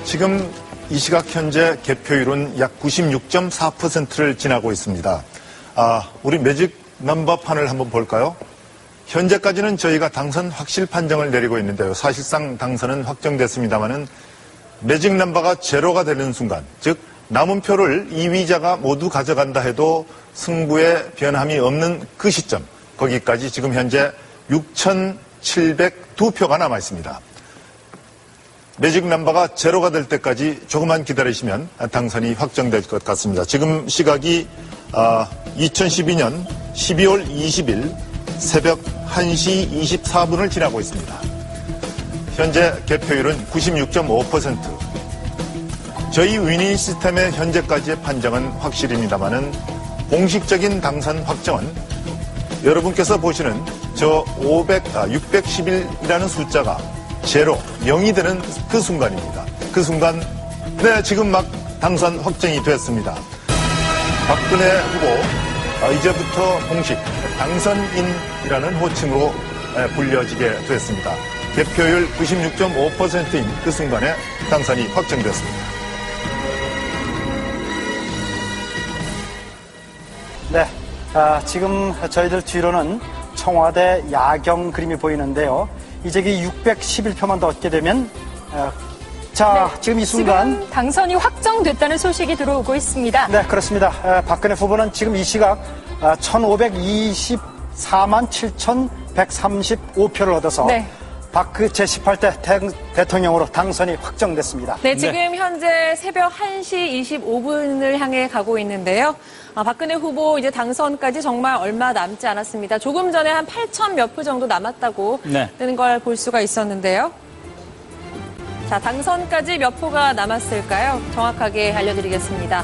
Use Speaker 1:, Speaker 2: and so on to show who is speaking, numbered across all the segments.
Speaker 1: 지금 이 시각 현재 개표율은 약 96.4%를 지나고 있습니다. 우리 매직 넘버판을 한번 볼까요? 현재까지는 저희가 당선 확실 판정을 내리고 있는데요. 사실상 당선은 확정됐습니다만은 매직 넘버가 제로가 되는 순간, 즉 남은 표를 2위자가 모두 가져간다 해도 승부에 변함이 없는 그 시점, 거기까지 지금 현재 6,702표가 남아 있습니다. 매직 넘버가 제로가 될 때까지 조금만 기다리시면 당선이 확정될 것 같습니다. 지금 시각이 2012년 12월 20일 새벽 1시 24분을 지나고 있습니다. 현재 개표율은 96.5%. 저희 위닝 시스템의 현재까지의 판정은 확실입니다만은 공식적인 당선 확정은 여러분께서 보시는 저 611이라는 숫자가 제로, 0이 되는 그 순간입니다. 그 순간, 네, 지금 막 당선 확정이 됐습니다. 박근혜 후보, 이제부터 공식 당선인이라는 호칭으로 불려지게 됐습니다. 개표율 96.5%인 그 순간에 당선이 확정됐습니다.
Speaker 2: 네, 지금 저희들 뒤로는 청와대 야경 그림이 보이는데요. 이제 611표만 더 얻게 되면 지금 이 순간
Speaker 3: 지금 당선이 확정됐다는 소식이 들어오고 있습니다.
Speaker 2: 네, 그렇습니다. 박근혜 후보는 지금 이 시각 1,524만 7,135표를 얻어서 제18대 대통령으로 당선이 확정됐습니다.
Speaker 3: 네, 지금 현재 새벽 1시 25분을 향해 가고 있는데요. 박근혜 후보 이제 당선까지 정말 얼마 남지 않았습니다. 조금 전에 한 8천 몇 표 정도 남았다고 뜨는 걸 볼 수가 있었는데요. 자, 당선까지 몇 표가 남았을까요? 정확하게 알려드리겠습니다.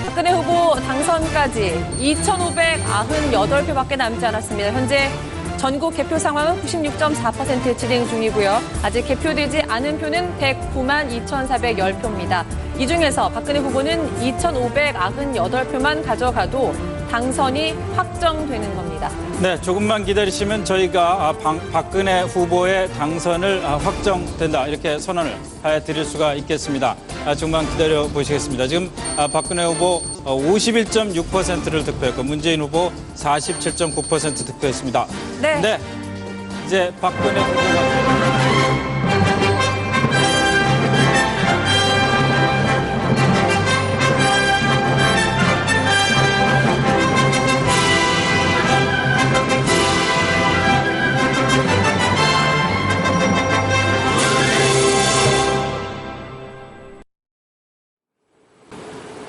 Speaker 3: 박근혜 후보 당선까지 2,598표밖에 남지 않았습니다. 현재 전국 개표 상황은 96.4% 진행 중이고요. 아직 개표되지 않은 표는 109만 2,410표입니다. 이 중에서 박근혜 후보는 2,598표만 가져가도 당선이 확정되는 겁니다.
Speaker 4: 네, 조금만 기다리시면 저희가 박근혜 후보의 당선을 확정된다 이렇게 선언을 해드릴 수가 있겠습니다. 조금만 기다려 보시겠습니다. 지금 박근혜 후보 51.6%를 득표했고 문재인 후보 47.9% 득표했습니다.
Speaker 3: 네,
Speaker 4: 이제 박근혜 후보가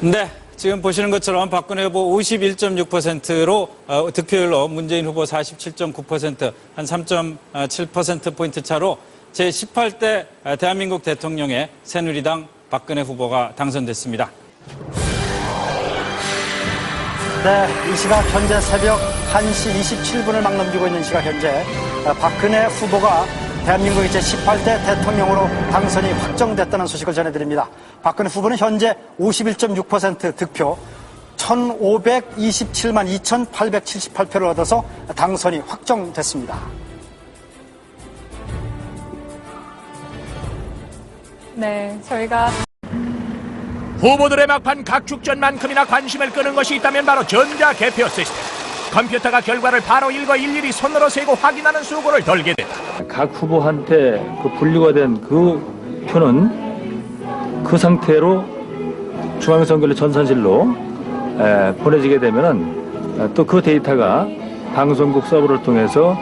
Speaker 4: 네, 지금 보시는 것처럼 박근혜 후보 51.6%로 득표율로 문재인 후보 47.9%, 한 3.7%포인트 차로 제18대 대한민국 대통령의 새누리당 박근혜 후보가 당선됐습니다.
Speaker 2: 네, 이 시각 현재 새벽 1시 27분을 막 넘기고 있는 시각 현재 박근혜 후보가 대한민국의 제18대 대통령으로 당선이 확정됐다는 소식을 전해드립니다. 박근혜 후보는 현재 51.6% 득표 1,527만 2,878표를 얻어서 당선이 확정됐습니다.
Speaker 3: 네, 저희가
Speaker 5: 후보들의 막판 각축전만큼이나 관심을 끄는 것이 있다면 바로 전자개표 시스템. 컴퓨터가 결과를 바로 읽어 일일이 손으로 세고 확인하는 수고를 덜게 된다.
Speaker 6: 각 후보한테 분류가 된 그 표는 그 상태로 중앙선거일 전산실로 보내지게 되면은 또 그 데이터가 방송국 서버를 통해서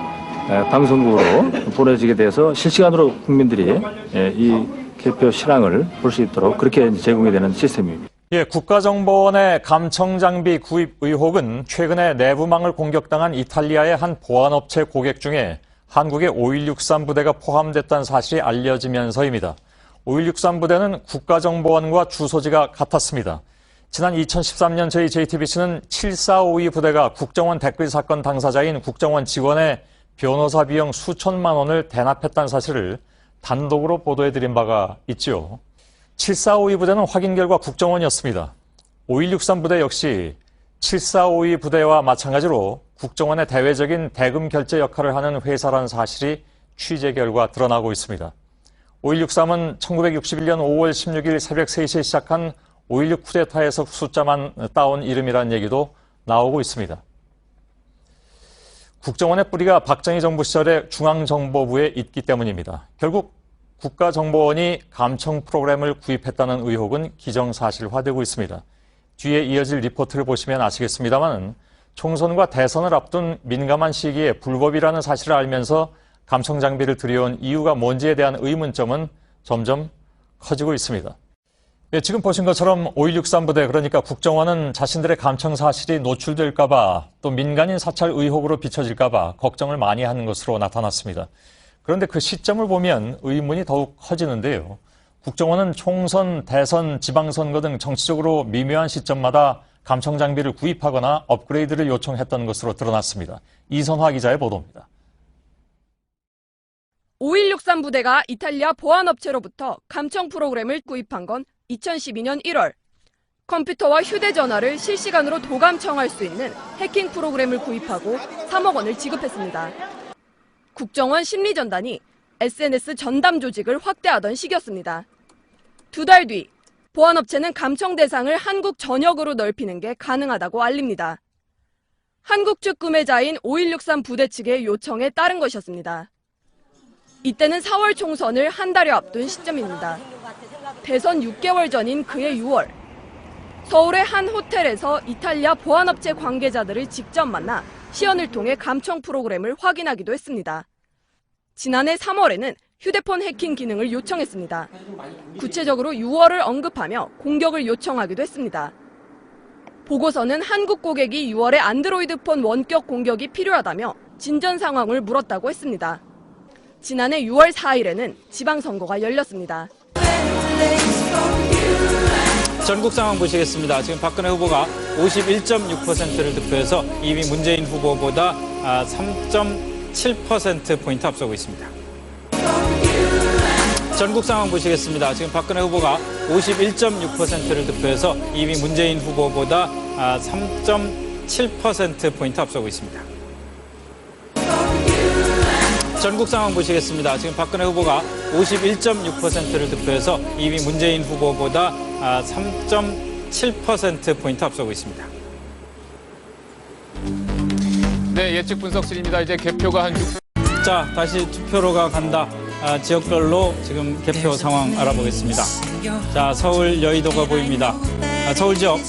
Speaker 6: 방송국으로 보내지게 돼서 실시간으로 국민들이 이 개표 실황을 볼 수 있도록 그렇게 제공이 되는 시스템입니다.
Speaker 7: 국가정보원의 감청장비 구입 의혹은 최근에 내부망을 공격당한 이탈리아의 한 보안업체 고객 중에 한국의 5163 부대가 포함됐다는 사실이 알려지면서입니다. 5163 부대는 국가정보원과 주소지가 같았습니다. 지난 2013년 저희 JTBC는 7452 부대가 국정원 댓글 사건 당사자인 국정원 직원의 변호사 비용 수천만 원을 대납했다는 사실을 단독으로 보도해드린 바가 있죠. 7452 부대는 확인 결과 국정원이었습니다. 5163 부대 역시 7452 부대와 마찬가지로 국정원의 대외적인 대금 결제 역할을 하는 회사라는 사실이 취재 결과 드러나고 있습니다. 5.16.3은 1961년 5월 16일 새벽 3시에 시작한 5.16 쿠데타에서 숫자만 따온 이름이라는 얘기도 나오고 있습니다. 국정원의 뿌리가 박정희 정부 시절에 중앙정보부에 있기 때문입니다. 결국 국가정보원이 감청 프로그램을 구입했다는 의혹은 기정사실화되고 있습니다. 뒤에 이어질 리포트를 보시면 아시겠습니다만 총선과 대선을 앞둔 민감한 시기에 불법이라는 사실을 알면서 감청 장비를 들여온 이유가 뭔지에 대한 의문점은 점점 커지고 있습니다. 네, 지금 보신 것처럼 5.16 부대, 그러니까 국정원은 자신들의 감청 사실이 노출될까 봐, 또 민간인 사찰 의혹으로 비춰질까 봐 걱정을 많이 하는 것으로 나타났습니다. 그런데 그 시점을 보면 의문이 더욱 커지는데요. 국정원은 총선, 대선, 지방선거 등 정치적으로 미묘한 시점마다 감청 장비를 구입하거나 업그레이드를 요청했던 것으로 드러났습니다. 이선화 기자의 보도입니다.
Speaker 8: 5.16 부대가 이탈리아 보안업체로부터 감청 프로그램을 구입한 건 2012년 1월. 컴퓨터와 휴대전화를 실시간으로 도감청할 수 있는 해킹 프로그램을 구입하고 3억 원을 지급했습니다. 국정원 심리전단이 SNS 전담 조직을 확대하던 시기였습니다. 2달 뒤, 보안업체는 감청 대상을 한국 전역으로 넓히는 게 가능하다고 알립니다. 한국 측 구매자인 5.16 부대 측의 요청에 따른 것이었습니다. 이때는 4월 총선을 한 달여 앞둔 시점입니다. 대선 6개월 전인 그해 6월, 서울의 한 호텔에서 이탈리아 보안업체 관계자들을 직접 만나 시연을 통해 감청 프로그램을 확인하기도 했습니다. 지난해 3월에는 휴대폰 해킹 기능을 요청했습니다. 구체적으로 6월을 언급하며 공격을 요청하기도 했습니다. 보고서는 한국 고객이 6월에 안드로이드폰 원격 공격이 필요하다며 진전 상황을 물었다고 했습니다. 지난해 6월 4일에는 지방선거가 열렸습니다.
Speaker 4: 전국 상황 보시겠습니다. 지금 박근혜 후보가 51.6%를 득표해서 2위 문재인 후보보다 3.7%포인트 앞서고 있습니다. 전국 상황 보시겠습니다. 지금 박근혜 후보가 51.6%를 득표해서 2위 문재인 후보보다 3.7%포인트 앞서고 있습니다. 전국 상황 보시겠습니다. 지금 박근혜 후보가 51.6%를 득표해서 2위 문재인 후보보다 3.7%포인트 앞서고 있습니다.
Speaker 9: 네, 예측 분석실입니다. 이제 개표가 한 6...
Speaker 4: 자, 다시 투표로가 간다. 지역별로 지금 개표 상황 알아보겠습니다. 자, 서울 여의도가 보입니다. 서울 지역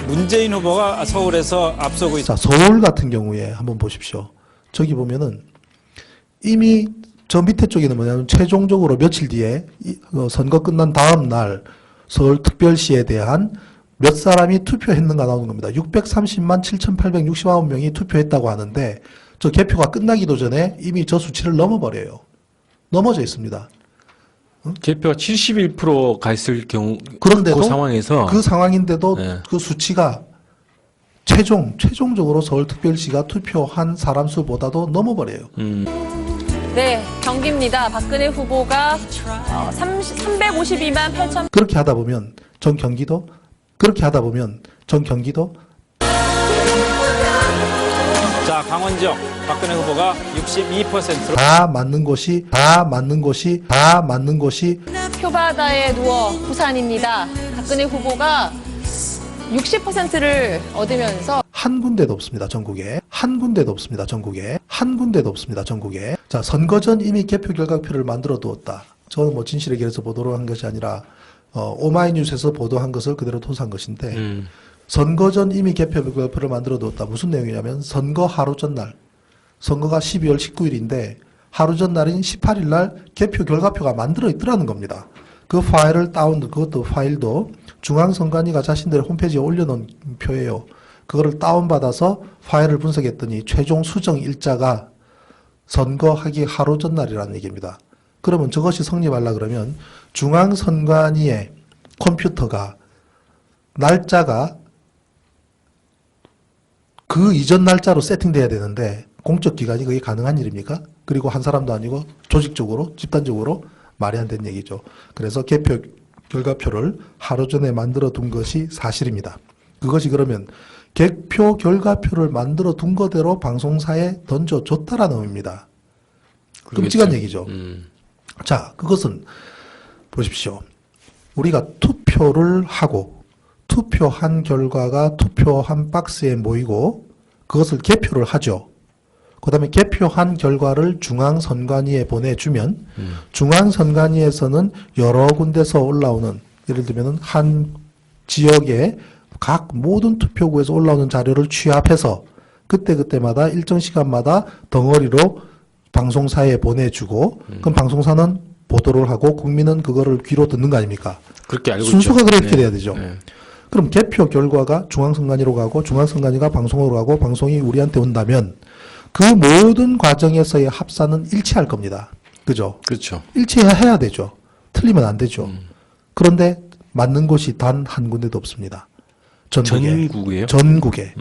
Speaker 4: 문재인 후보가 서울에서 앞서고 있습니다.
Speaker 10: 자, 서울 같은 경우에 한번 보십시오. 저기 보면은 이미 저 밑에 쪽에는 뭐냐면 최종적으로 며칠 뒤에 선거 끝난 다음 날 서울특별시에 대한 몇 사람이 투표했는가 나오는 겁니다. 630만 7,869명이 투표했다고 하는데 저 개표가 끝나기도 전에 이미 저 수치를 넘어버려요. 넘어져 있습니다.
Speaker 11: 개표가 71%가 있을 경우
Speaker 10: 그런데도
Speaker 11: 그 상황에서
Speaker 10: 그 상황인데도
Speaker 11: 네.
Speaker 10: 그 수치가 최종적으로 서울특별시가 투표한 사람 수보다도 넘어버려요.
Speaker 3: 네, 경기입니다. 박근혜 후보가 352만 8천.
Speaker 10: 그렇게 하다 보면 전 경기도
Speaker 4: 자, 강원 지역 박근혜 후보가 62%로
Speaker 10: 다 맞는 곳이
Speaker 3: 표바다에 누워 부산입니다. 박근혜 후보가 60%를 얻으면서
Speaker 10: 한 군데도 없습니다. 전국에. 자, 선거 전 이미 개표 결과표를 만들어 두었다. 저는 뭐 진실의 길에서 보도를 한 것이 아니라 오마이뉴스에서 보도한 것을 그대로 토스한 것인데 선거 전 이미 개표 결과표를 만들어 두었다. 무슨 내용이냐면 선거 하루 전날, 선거가 12월 19일인데 하루 전날인 18일 날 개표 결과표가 만들어 있더라는 겁니다. 그 파일을 그것도 파일도 중앙선관위가 자신들의 홈페이지에 올려놓은 표예요. 그거를 다운받아서 파일을 분석했더니 최종 수정 일자가 선거하기 하루 전날이라는 얘기입니다. 그러면 저것이 성립하려 그러면 중앙선관위의 컴퓨터가 날짜가 그 이전 날짜로 세팅돼야 되는데 공적기관이 그게 가능한 일입니까? 그리고 한 사람도 아니고 조직적으로 집단적으로 말이 안 되는 얘기죠. 그래서 개표 결과표를 하루 전에 만들어 둔 것이 사실입니다. 그것이 그러면 개표 결과표를 만들어 둔 거대로 방송사에 던져줬다라는 의미입니다. 끔찍한 얘기죠. 자, 그것은 보십시오. 우리가 투표를 하고 투표한 결과가 투표한 박스에 모이고 그것을 개표를 하죠. 그 다음에 개표한 결과를 중앙선관위에 보내주면 중앙선관위에서는 여러 군데서 올라오는, 예를 들면 한 지역의 각 모든 투표구에서 올라오는 자료를 취합해서 그때그때마다 일정 시간마다 덩어리로 방송사에 보내주고 그럼 방송사는 보도를 하고 국민은 그거를 귀로 듣는 거 아닙니까?
Speaker 11: 그렇게 알고
Speaker 10: 순서가
Speaker 11: 있죠.
Speaker 10: 그렇게
Speaker 11: 네.
Speaker 10: 돼야 되죠.
Speaker 11: 네.
Speaker 10: 그럼 개표 결과가 중앙선관위로 가고 중앙선관위가 방송으로 가고 방송이 우리한테 온다면 그 모든 과정에서의 합산은 일치할 겁니다. 그죠?
Speaker 11: 그렇죠.
Speaker 10: 일치해야 되죠. 틀리면 안 되죠. 그런데 맞는 곳이 단 한 군데도 없습니다.
Speaker 11: 전국이에요?
Speaker 10: 전국에.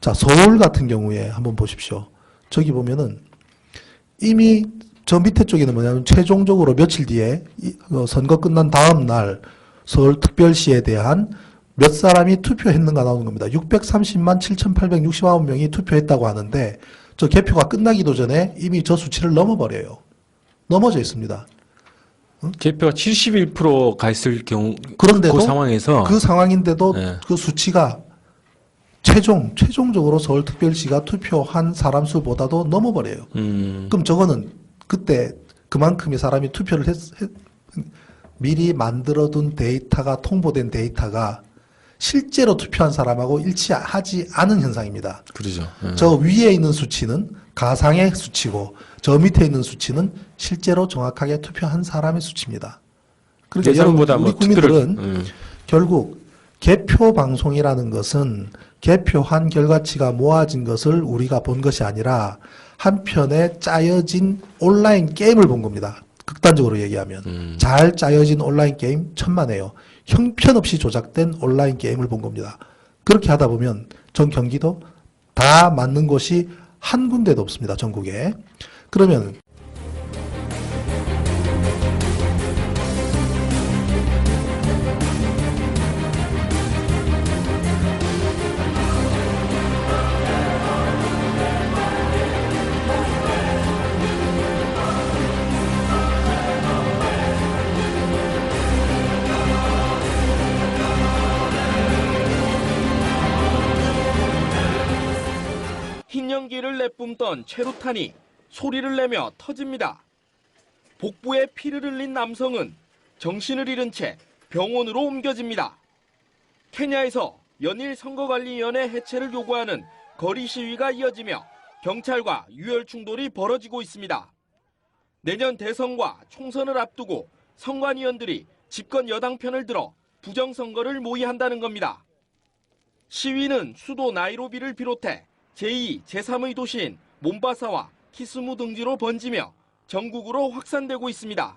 Speaker 10: 자, 서울 같은 경우에 한번 보십시오. 저기 보면은 이미 저 밑에 쪽에는 뭐냐면 최종적으로 며칠 뒤에 선거 끝난 다음 날 서울특별시에 대한 몇 사람이 투표했는가 나오는 겁니다. 630만 7,869명이 투표했다고 하는데 저 개표가 끝나기도 전에 이미 저 수치를 넘어버려요. 넘어져 있습니다.
Speaker 11: 개표가 71%가 있을 경우
Speaker 10: 그런데도
Speaker 11: 그 상황에서
Speaker 10: 그 상황인데도
Speaker 11: 네.
Speaker 10: 그 수치가 최종적으로 서울특별시가 투표한 사람 수보다도 넘어버려요. 그럼 저거는 그때 그만큼의 사람이 투표를 미리 만들어둔 데이터가 통보된 데이터가 실제로 투표한 사람하고 일치하지 않은 현상입니다.
Speaker 11: 그러죠.
Speaker 10: 저 위에 있는 수치는 가상의 수치고 저 밑에 있는 수치는 실제로 정확하게 투표한 사람의 수치입니다. 그러니까
Speaker 11: 예전보다
Speaker 10: 우리
Speaker 11: 뭐
Speaker 10: 국민들은 결국 개표 방송이라는 것은 개표한 결과치가 모아진 것을 우리가 본 것이 아니라 한편에 짜여진 온라인 게임을 본 겁니다. 극단적으로 얘기하면 잘 짜여진 온라인 게임 천만에요. 형편없이 조작된 온라인 게임을 본 겁니다. 그렇게 하다 보면 전 경기도 다 맞는 곳이 한 군데도 없습니다. 전국에. 그러면
Speaker 12: 흰 연기를 내뿜던 최루탄이 소리를 내며 터집니다. 복부에 피를 흘린 남성은 정신을 잃은 채 병원으로 옮겨집니다. 케냐에서 연일 선거관리위원회 해체를 요구하는 거리 시위가 이어지며 경찰과 유혈 충돌이 벌어지고 있습니다. 내년 대선과 총선을 앞두고 선관위원들이 집권 여당 편을 들어 부정선거를 모의한다는 겁니다. 시위는 수도 나이로비를 비롯해 제2, 제3의 도시인 몬바사와 키스무 등지로 번지며 전국으로 확산되고 있습니다.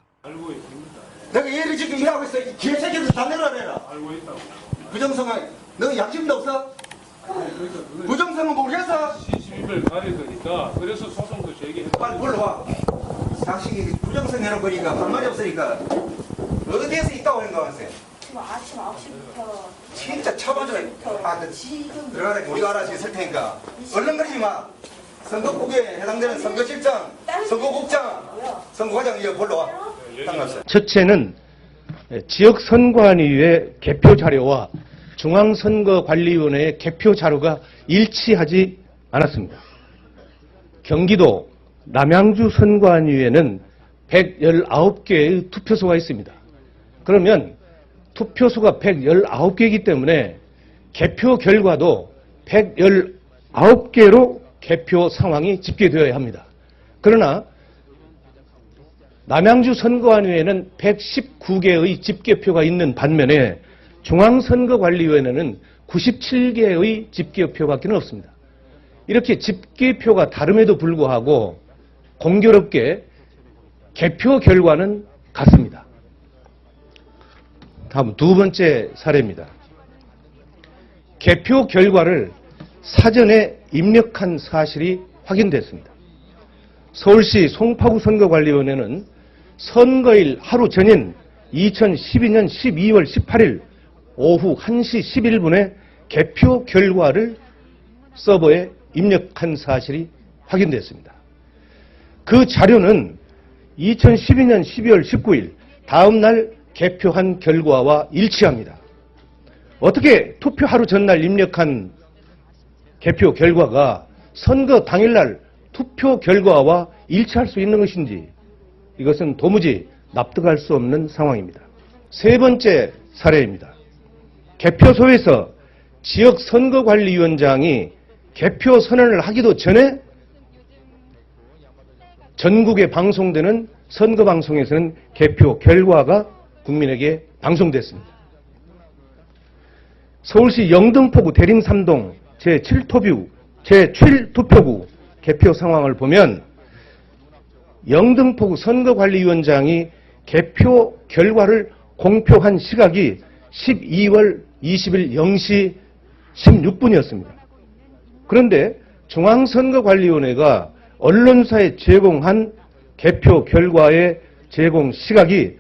Speaker 13: 내가 얘를 지금 일하고 있어. 이 개새끼들 다 내려내라. 알고 있다고. 부정선거, 너 양심도 없어? 부정선거 모르겠어?
Speaker 14: 시집을 가릴 거니까 그래서 소송도 제기했다.
Speaker 13: 빨리 불러와. 당신이 부정선거 해놓은 거니까 할 말이 없으니까 어디에서 있다고 하는 거 같아요?
Speaker 15: 지금 아침 9시부터
Speaker 13: 진짜 차반전에
Speaker 15: 지금
Speaker 13: 들어가라. 우리가 알아서 있을 테니까 얼른거리지 마. 선거국에 해당되는 선거실장, 선거국장, 선거과장 이거 불러와.
Speaker 16: 첫째는 지역선관위의 개표 자료와 중앙선거관리위원회의 개표 자료가 일치하지 않았습니다. 경기도 남양주 선관위에는 119개의 투표소가 있습니다. 그러면 투표소가 119개이기 때문에 개표 결과도 119개로 개표 상황이 집계되어야 합니다. 그러나 남양주 선거관위에는 119개의 집계표가 있는 반면에 중앙선거관리위원회는 97개의 집계표밖에 없습니다. 이렇게 집계표가 다름에도 불구하고 공교롭게 개표 결과는 같습니다. 다음 두 번째 사례입니다. 개표 결과를 사전에 입력한 사실이 확인됐습니다. 서울시 송파구 선거관리위원회는 선거일 하루 전인 2012년 12월 18일 오후 1시 11분에 개표 결과를 서버에 입력한 사실이 확인됐습니다. 그 자료는 2012년 12월 19일 다음 날 개표한 결과와 일치합니다. 어떻게 투표 하루 전날 입력한 개표 결과가 선거 당일날 투표 결과와 일치할 수 있는 것인지 이것은 도무지 납득할 수 없는 상황입니다. 세 번째 사례입니다. 개표소에서 지역 선거관리위원장이 개표 선언을 하기도 전에 전국에 방송되는 선거방송에서는 개표 결과가 국민에게 방송됐습니다. 서울시 영등포구 대림삼동 제7투표구 개표 상황을 보면 영등포구 선거관리위원장이 개표 결과를 공표한 시각이 12월 20일 0시 16분이었습니다. 그런데 중앙선거관리위원회가 언론사에 제공한 개표 결과의 제공 시각이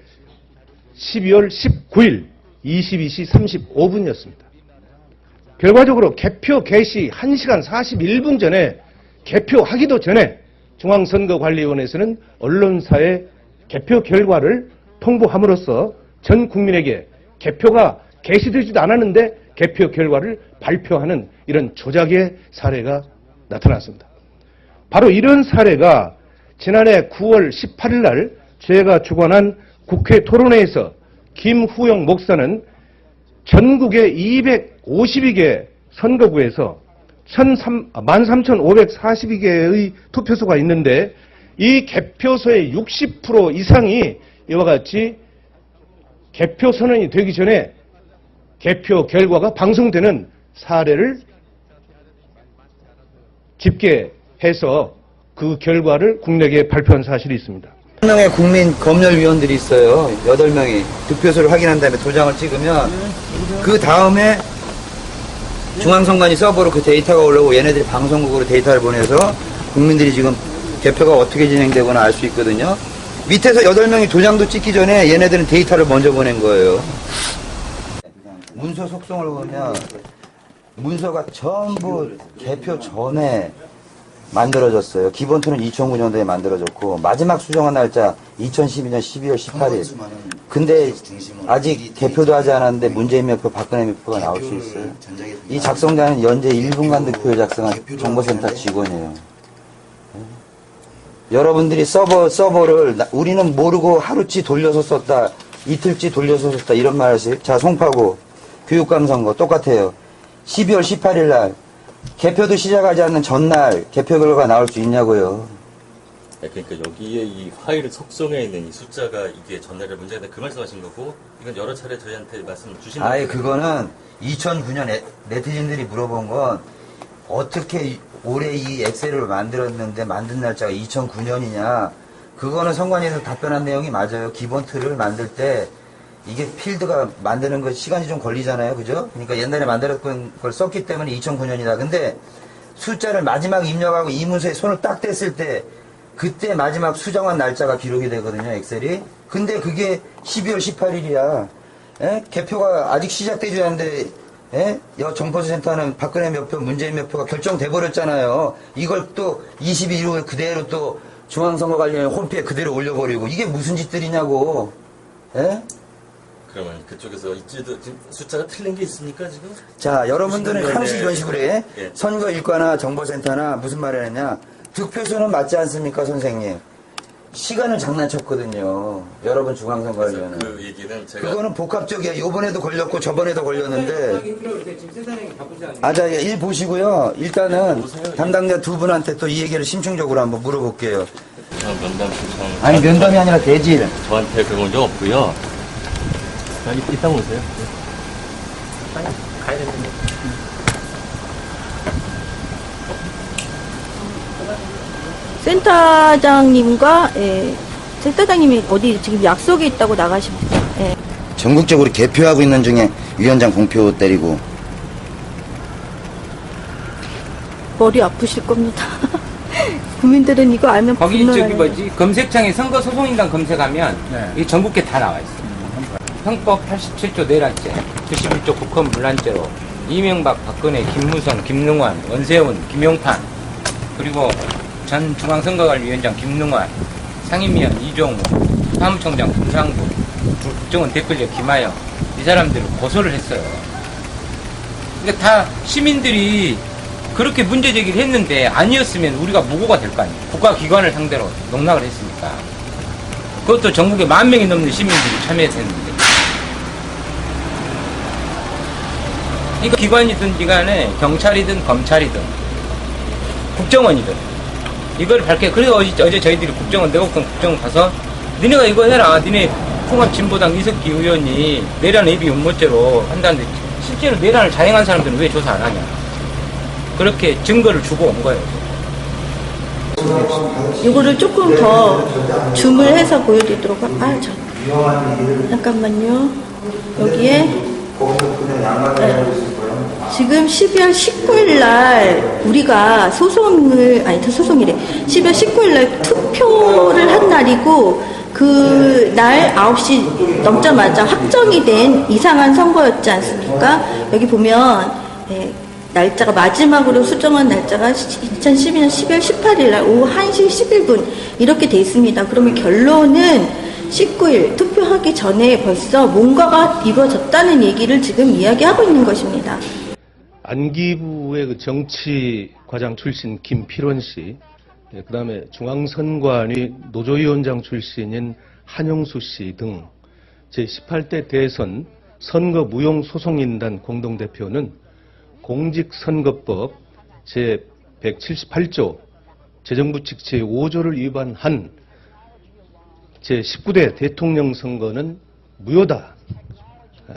Speaker 16: 12월 19일 22시 35분이었습니다. 결과적으로 개표 개시 1시간 41분 전에 개표하기도 전에 중앙선거관리위원회에서는 언론사에 개표 결과를 통보함으로써 전 국민에게 개표가 개시되지도 않았는데 개표 결과를 발표하는 이런 조작의 사례가 나타났습니다. 바로 이런 사례가 지난해 9월 18일 날 제가 주관한 국회 토론회에서 김후영 목사는 전국의 252개 선거구에서 13,542개의 투표소가 있는데 이 개표소의 60% 이상이 이와 같이 개표 선언이 되기 전에 개표 결과가 방송되는 사례를 집계해서 그 결과를 국내에 발표한 사실이 있습니다.
Speaker 17: 8명의 국민 검열위원들이 있어요. 8명이 득표소를 확인한 다음에 도장을 찍으면 그 다음에 중앙선관위 서버로 그 데이터가 올라오고 얘네들이 방송국으로 데이터를 보내서 국민들이 지금 개표가 어떻게 진행되거나 알 수 있거든요. 밑에서 8명이 도장도 찍기 전에 얘네들은 데이터를 먼저 보낸 거예요. 문서 속성을 보면 문서가 전부 개표 전에 만들어졌어요. 기본투는 2009년도에 만들어졌고 마지막 수정한 날짜 2012년 12월 18일. 근데 아직 개표도 하지 않았는데 문재인 몇표, 박근혜 몇표가 나올 수 있어요. 이 작성자는 연재 1분간 득표를 작성한 정보센터 직원이에요. 여러분들이 서버를 우리는 모르고 하루치 돌려서 썼다, 이틀치 돌려서 썼다 이런 말 하세요. 자, 송파구 교육감 선거 똑같아요. 12월 18일 날 개표도 시작하지 않는 전날 개표 결과가 나올 수 있냐고요.
Speaker 18: 네, 그러니까 여기에 이 파일 속성에 있는 이 숫자가 이게 전날에 문제가 그 말씀하신 거고 이건 여러 차례 저희한테 말씀 주신 거예요.
Speaker 17: 아예 그거는 2009년 네티즌들이 물어본 건 어떻게 올해 이 엑셀을 만들었는데 만든 날짜가 2009년이냐. 그거는 선관위에서 답변한 내용이 맞아요. 기본 틀을 만들 때 이게 필드가 만드는 거 시간이 좀 걸리잖아요. 그죠? 그러니까 옛날에 만들었던 걸 썼기 때문에 2009년이다. 근데 숫자를 마지막 입력하고 이 문서에 손을 딱 댔을 때 그때 마지막 수정한 날짜가 기록이 되거든요. 엑셀이. 근데 그게 12월 18일이야. 개표가 아직 시작되지 않는데 정보센터는 박근혜 몇 표, 문재인 몇 표가 결정돼 버렸잖아요. 이걸 또 22일 그대로 또 중앙선거관리위원회 홈페이지에 그대로 올려버리고 이게 무슨 짓들이냐고.
Speaker 18: 그러면 그쪽에서 지금 숫자가 틀린 게 있습니까 지금?
Speaker 17: 자, 여러분들은 항상 이런 식으로 해.
Speaker 18: 예.
Speaker 17: 선거일과나 정보센터나 무슨 말을 했냐. 득표수는 맞지 않습니까, 선생님? 시간을 장난쳤거든요. 여러분 중앙선거위원회는.
Speaker 18: 그 얘기는 제가
Speaker 17: 그거는 복합적이야. 요번에도 걸렸고 저번에도 걸렸는데. 자, 일 보시고요. 일단은 담당자 두 분한테 또 이 얘기를 심층적으로 한번 물어볼게요.
Speaker 18: 면담 신청.
Speaker 17: 아니, 면담이 아니라 대질.
Speaker 18: 저한테 그런 건 없고요. 이따 오세요.
Speaker 19: 가야 되는데.
Speaker 15: 센터장님과 센터장님이 어디 지금 약속이 있다고 나가십니다.
Speaker 17: 전국적으로 개표하고 있는 중에 위원장 공표 때리고.
Speaker 15: 머리 아프실 겁니다. 국민들은 이거 알면
Speaker 19: 거기 저기
Speaker 15: 분노하는
Speaker 19: 뭐지 검색창에 선거소송인단 검색하면 이 전국계 다 나와 있어. 형법 87조 내란죄, 91조 국헌 문란죄로 이명박, 박근혜, 김무성, 김능환, 원세훈, 김용판 그리고 전 중앙선거관리위원장 김능환 상임위원 이종우, 사무총장 김상국, 국정원 댓글자 김하영 이 사람들을 고소를 했어요. 그러니까 다 시민들이 그렇게 문제 제기를 했는데 아니었으면 우리가 무고가 될 거 아니에요. 국가기관을 상대로 농락을 했으니까. 그것도 전국에 10,000명이 넘는 시민들이 참여했는데. 이거 기관이든 간에 경찰이든 검찰이든 국정원이든 이걸 그래서 어제 저희들이 내곡동 국정원 가서 니네가 이거 해라. 니네 통합진보당 이석기 의원이 내란 예비 음모죄로 한다는데 실제로 내란을 자행한 사람들은 왜 조사 안 하냐. 그렇게 증거를 주고 온 거예요.
Speaker 15: 이거를 조금 더 줌을 해서 보여드리도록 잠깐만요. 여기에 지금 12월 19일 날 우리가 12월 19일 날 투표를 한 날이고 그 날 9시 넘자마자 확정이 된 이상한 선거였지 않습니까? 여기 보면 날짜가 마지막으로 수정한 날짜가 2012년 12월 18일 날 오후 1시 11분 이렇게 돼 있습니다. 그러면 결론은 19일 투표하기 전에 벌써 뭔가가 이루어졌다는 얘기를 지금 이야기하고 있는 것입니다.
Speaker 16: 안기부의 그 정치과장 출신 김필원 씨, 그다음에 중앙선관위 노조위원장 출신인 한영수 씨 등 제18대 대선 선거무용소송인단 공동대표는 공직선거법 제178조 재정부칙 제5조를 위반한 제19대 대통령 선거는 무효다.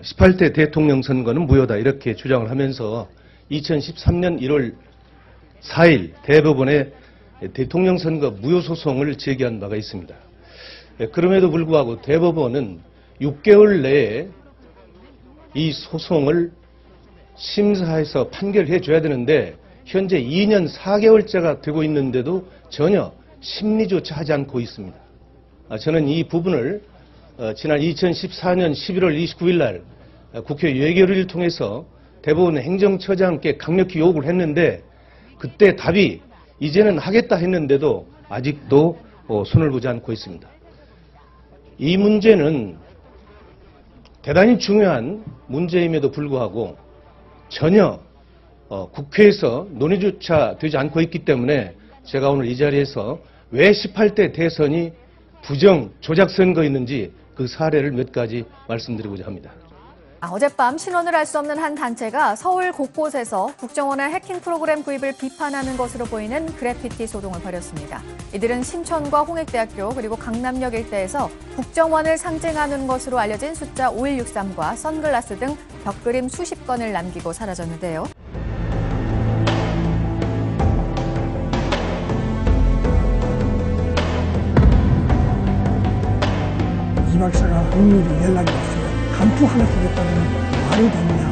Speaker 16: 18대 대통령 선거는 무효다. 이렇게 주장을 하면서 2013년 1월 4일 대법원에 대통령 선거 무효 소송을 제기한 바가 있습니다. 그럼에도 불구하고 대법원은 6개월 내에 이 소송을 심사해서 판결해 줘야 되는데 현재 2년 4개월째가 되고 있는데도 전혀 심리조차 하지 않고 있습니다. 저는 이 부분을 지난 2014년 11월 29일 날 국회 외교를 통해서 대법원 행정처장께 강력히 요구를 했는데 그때 답이 이제는 하겠다 했는데도 아직도 손을 보지 않고 있습니다. 이 문제는 대단히 중요한 문제임에도 불구하고 전혀 국회에서 논의조차 되지 않고 있기 때문에 제가 오늘 이 자리에서 왜 18대 대선이 부정 조작 선거였는지 그 사례를 몇 가지 말씀드리고자 합니다.
Speaker 20: 어젯밤 신원을 알 수 없는 한 단체가 서울 곳곳에서 국정원의 해킹 프로그램 구입을 비판하는 것으로 보이는 그래피티 소동을 벌였습니다. 이들은 신천과 홍익대학교 그리고 강남역 일대에서 국정원을 상징하는 것으로 알려진 숫자 5163과 선글라스 등 벽그림 수십 건을 남기고 사라졌는데요.
Speaker 21: 이 박사가 은밀히 연락이 왔어요. 간부 하나 쓰겠다는 말이 되느냐.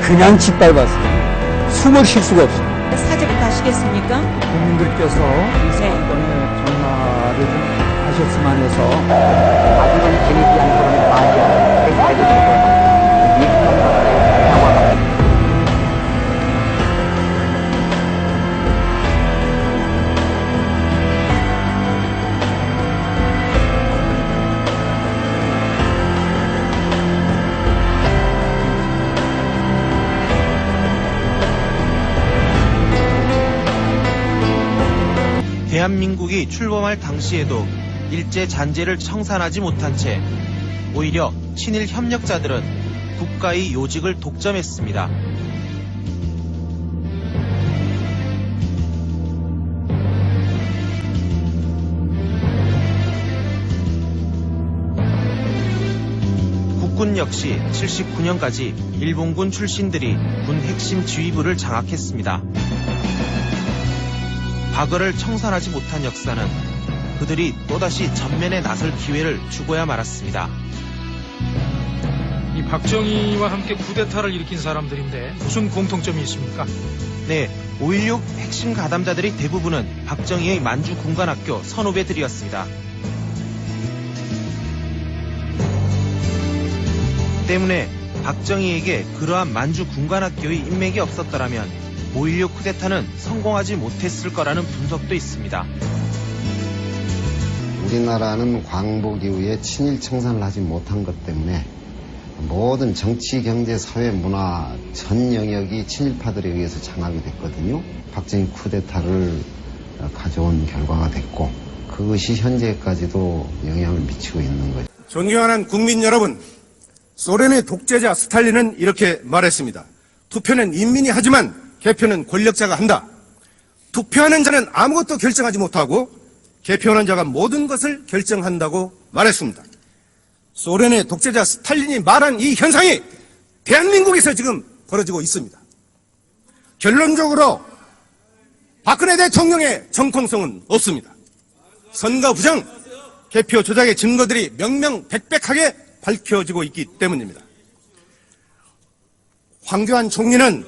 Speaker 21: 그냥 짓밟았어요. 숨을 쉴 수가 없어요.
Speaker 22: 사죄부터 하시겠습니까?
Speaker 21: 국민들께서 이 사건의 전말을 좀 하셨으면 해서 아직은 재밌지 않은 그런 말이야.
Speaker 23: 대한민국이 출범할 당시에도 일제 잔재를 청산하지 못한 채 오히려 친일 협력자들은 국가의 요직을 독점했습니다. 국군 역시 79년까지 일본군 출신들이 군 핵심 지휘부를 장악했습니다. 과거를 청산하지 못한 역사는 그들이 또다시 전면에 나설 기회를 주고야 말았습니다.
Speaker 24: 이 박정희와 함께 쿠데타를 일으킨 사람들인데 무슨 공통점이 있습니까?
Speaker 23: 네, 5.16 핵심 가담자들의 대부분은 박정희의 만주 군관학교 선후배들이었습니다. 때문에 박정희에게 그러한 만주 군관학교의 인맥이 없었더라면 5.16 쿠데타는 성공하지 못했을 거라는 분석도 있습니다.
Speaker 1: 우리나라는 광복 이후에 친일 청산을 하지 못한 것 때문에 모든 정치, 경제, 사회, 문화 전 영역이 친일파들에 의해서 장악이 됐거든요. 박정희 쿠데타를 가져온 결과가 됐고 그것이 현재까지도 영향을 미치고 있는 거죠.
Speaker 2: 존경하는 국민 여러분, 소련의 독재자 스탈린은 이렇게 말했습니다. 투표는 인민이 하지만 개표는 권력자가 한다. 투표하는 자는 아무것도 결정하지 못하고 개표하는 자가 모든 것을 결정한다고 말했습니다. 소련의 독재자 스탈린이 말한 이 현상이 대한민국에서 지금 벌어지고 있습니다. 결론적으로 박근혜 대통령의 정통성은 없습니다. 선거 부정, 개표 조작의 증거들이 명명백백하게 밝혀지고 있기 때문입니다. 황교안 총리는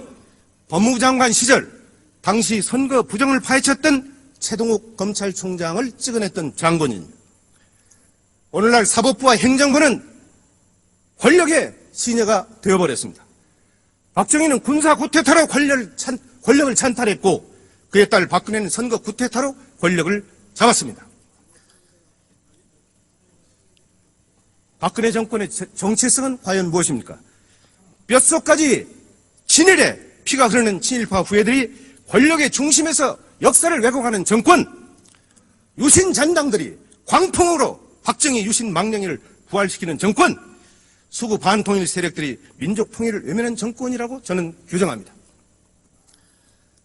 Speaker 2: 법무부 장관 시절 당시 선거 부정을 파헤쳤던 최동욱 검찰총장을 찍어냈던 장본인입니다. 오늘날 사법부와 행정부는 권력의 시녀가 되어버렸습니다. 박정희는 군사 구태타로 권력을 찬탈했고 그에 따라 박근혜는 선거 구태타로 권력을 잡았습니다. 박근혜 정권의 정체성은 과연 무엇입니까? 뼛속까지 친일에 피가 흐르는 친일파 후예들이 권력의 중심에서 역사를 왜곡하는 정권, 유신 잔당들이 광풍으로 박정희 유신 망령이를 부활시키는 정권, 수구 반통일 세력들이 민족 통일을 외면한 정권이라고 저는 규정합니다.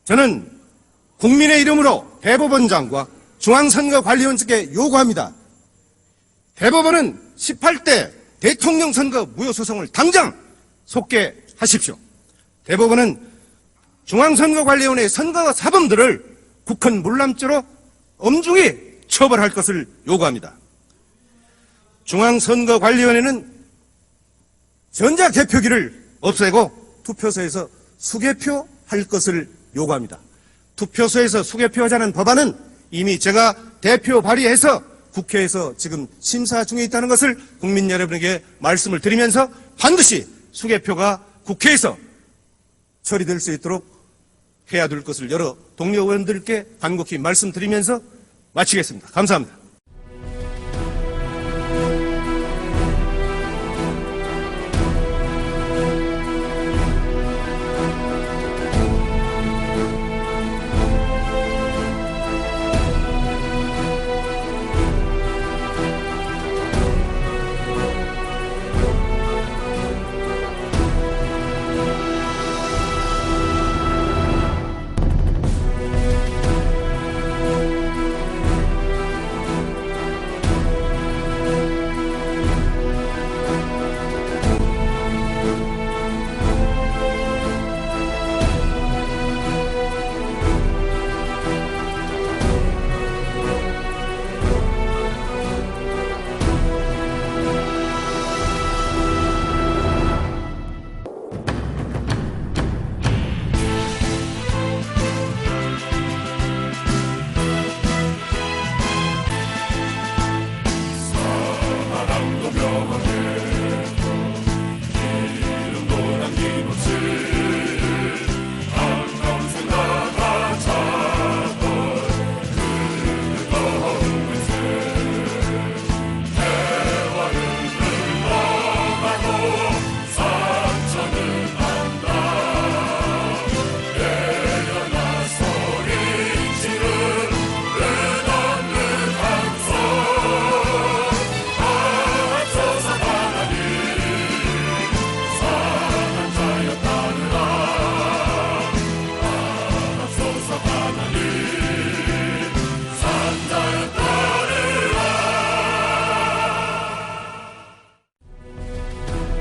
Speaker 2: 저는 국민의 이름으로 대법원장과 중앙선거관리위원장께 요구합니다. 대법원은 18대 대통령 선거 무효소송을 당장 속개하십시오. 대법원은 중앙선거관리위원회의 선거 사범들을 국헌 물람죄로 엄중히 처벌할 것을 요구합니다. 중앙선거관리위원회는 전자개표기를 없애고 투표소에서 수개표할 것을 요구합니다. 투표소에서 수개표하자는 법안은 이미 제가 대표 발의해서 국회에서 지금 심사 중에 있다는 것을 국민 여러분에게 말씀을 드리면서 반드시 수개표가 국회에서 처리될 수 있도록 해야 될 것을 여러 동료 의원들께 간곡히 말씀드리면서 마치겠습니다. 감사합니다.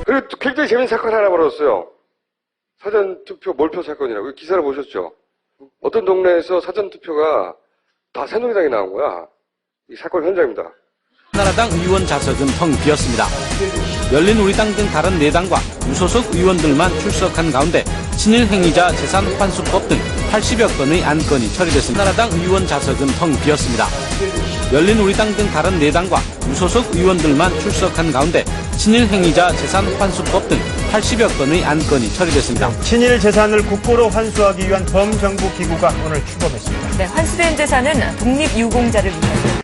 Speaker 5: 그리고 굉장히 재밌는 사건 하나 벌어졌어요. 사전투표 몰표 사건이라고. 기사를 보셨죠? 어떤 동네에서 사전투표가 다 새누리당이 나온 거야. 이 사건 현장입니다.
Speaker 22: 한나라당 의원 좌석은 텅 비었습니다. 열린우리당 등 다른 4당과 무소속 의원들만 출석한 가운데 친일 행위자 재산환수법 등 80여 건의 안건이 처리됐습니다. 한나라당 의원 좌석은 텅 비었습니다. 열린우리당 등 다른 4당과 무소속 의원들만 출석한 가운데 친일 행위자 재산 환수법 등 80여 건의 안건이 처리됐습니다.
Speaker 6: 친일 재산을 국고로 환수하기 위한 범정부 기구가 오늘 출범했습니다.
Speaker 3: 네, 환수된 재산은 독립유공자를 위한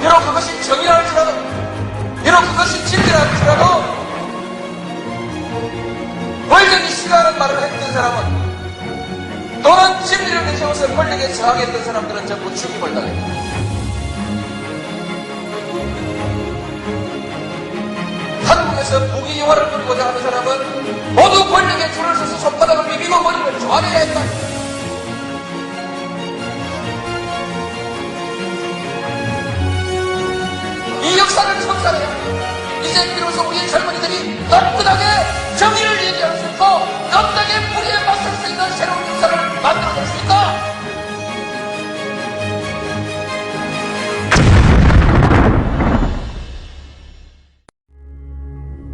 Speaker 7: 비록 그것이 정의라 할지라도, 비록 그것이 진리라 할지라도, 권력이 싫어하는 말을 했던 사람은, 또는 진리를 내세워서 권력에 저항했던 사람들은 전부 죽임을 당합니다. 한국에서 부귀영화를 누리고자 하는 사람은 모두 권력에 줄을 서서 손바닥을 비비고 머리를 조아려야 했다. 이 역사를 청산해야 합니다. 이제 비로소 우리 젊은이들이 떳떳하게 정의를 얘기할 수 있고 떳떳하게 불의에 맞설 수 있는 새로운 역사를 만들어낼 수 있다.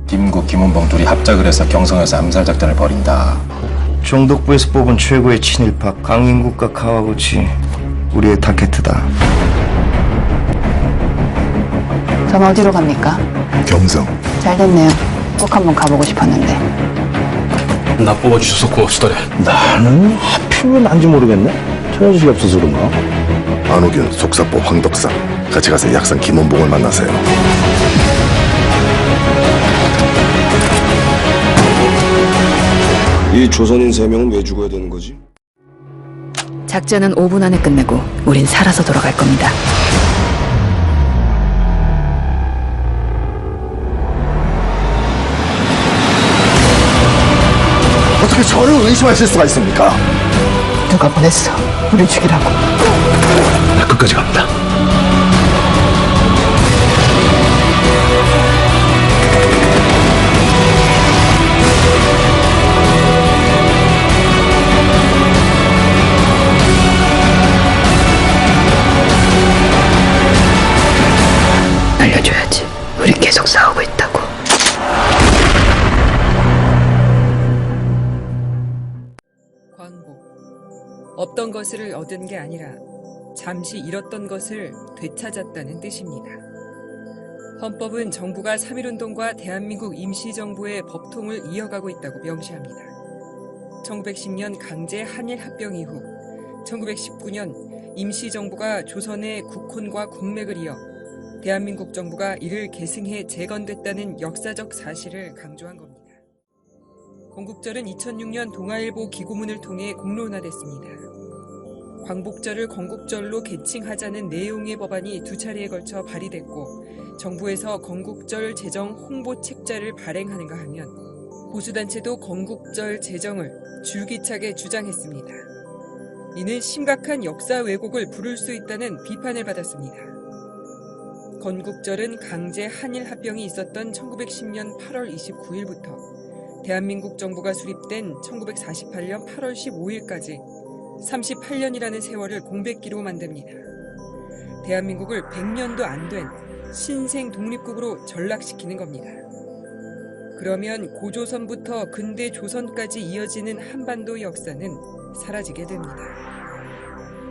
Speaker 8: 김구, 김은봉 둘이 합작을 해서 경성에서 암살 작전을 벌인다.
Speaker 9: 정독부에서 뽑은 최고의 친일파 강인국과 카와구치, 우리의 타켓이다.
Speaker 25: 전 어디로 갑니까?
Speaker 8: 경성.
Speaker 25: 잘 됐네요. 꼭 한번 가보고 싶었는데.
Speaker 8: 나 뽑아주셔서 고맙수더래.
Speaker 9: 나는 하필이면 난지 모르겠네. 처녀주식이 없어서 그런가?
Speaker 8: 안호균, 속사포, 황덕상. 같이 가서 약산 김은봉을 만나세요.
Speaker 26: 이 조선인 3명은 왜 죽어야 되는 거지?
Speaker 25: 작전은 5분 안에 끝내고 우린 살아서 돌아갈 겁니다.
Speaker 8: 어떻게 저를 의심하실 수가 있습니까?
Speaker 25: 누가 보냈어? 우릴 죽이라고.
Speaker 8: 나 끝까지 갑니다.
Speaker 25: 알려줘야지. 우리 계속 싸우고 있다고.
Speaker 27: 없던 것을 얻은 게 아니라 잠시 잃었던 것을 되찾았다는 뜻입니다. 헌법은 정부가 3.1운동과 대한민국 임시정부의 법통을 이어가고 있다고 명시합니다. 1910년 강제 한일 합병 이후 1919년 임시정부가 조선의 국혼과 국맥을 이어 대한민국 정부가 이를 계승해 재건됐다는 역사적 사실을 강조한 겁니다. 건국절은 2006년 동아일보 기고문을 통해 공론화됐습니다. 광복절을 건국절로 개칭하자는 내용의 법안이 2차례에 걸쳐 발의됐고 정부에서 건국절 제정 홍보 책자를 발행하는가 하면 보수단체도 건국절 제정을 줄기차게 주장했습니다. 이는 심각한 역사 왜곡을 부를 수 있다는 비판을 받았습니다. 건국절은 강제 한일 합병이 있었던 1910년 8월 29일부터 대한민국 정부가 수립된 1948년 8월 15일까지 38년이라는 세월을 공백기로 만듭니다. 대한민국을 100년도 안 된 신생 독립국으로 전락시키는 겁니다. 그러면 고조선부터 근대 조선까지 이어지는 한반도 역사는 사라지게 됩니다.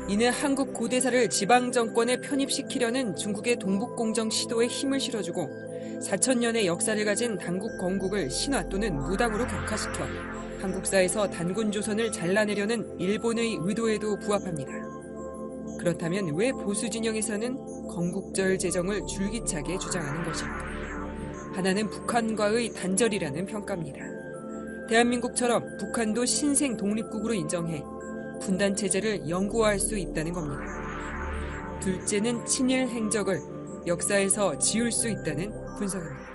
Speaker 27: 이는 한국 고대사를 지방정권에 편입시키려는 중국의 동북공정 시도에 힘을 실어주고 4,000년의 역사를 가진 당국 건국을 신화 또는 무당으로 격화시켜 한국사에서 단군조선을 잘라내려는 일본의 의도에도 부합합니다. 그렇다면 왜 보수 진영에서는 건국절 제정을 줄기차게 주장하는 것일까? 하나는 북한과의 단절이라는 평가입니다. 대한민국처럼 북한도 신생 독립국으로 인정해 분단체제를 영구화할 수 있다는 겁니다. 둘째는 친일 행적을 역사에서 지울 수 있다는 분석입니다.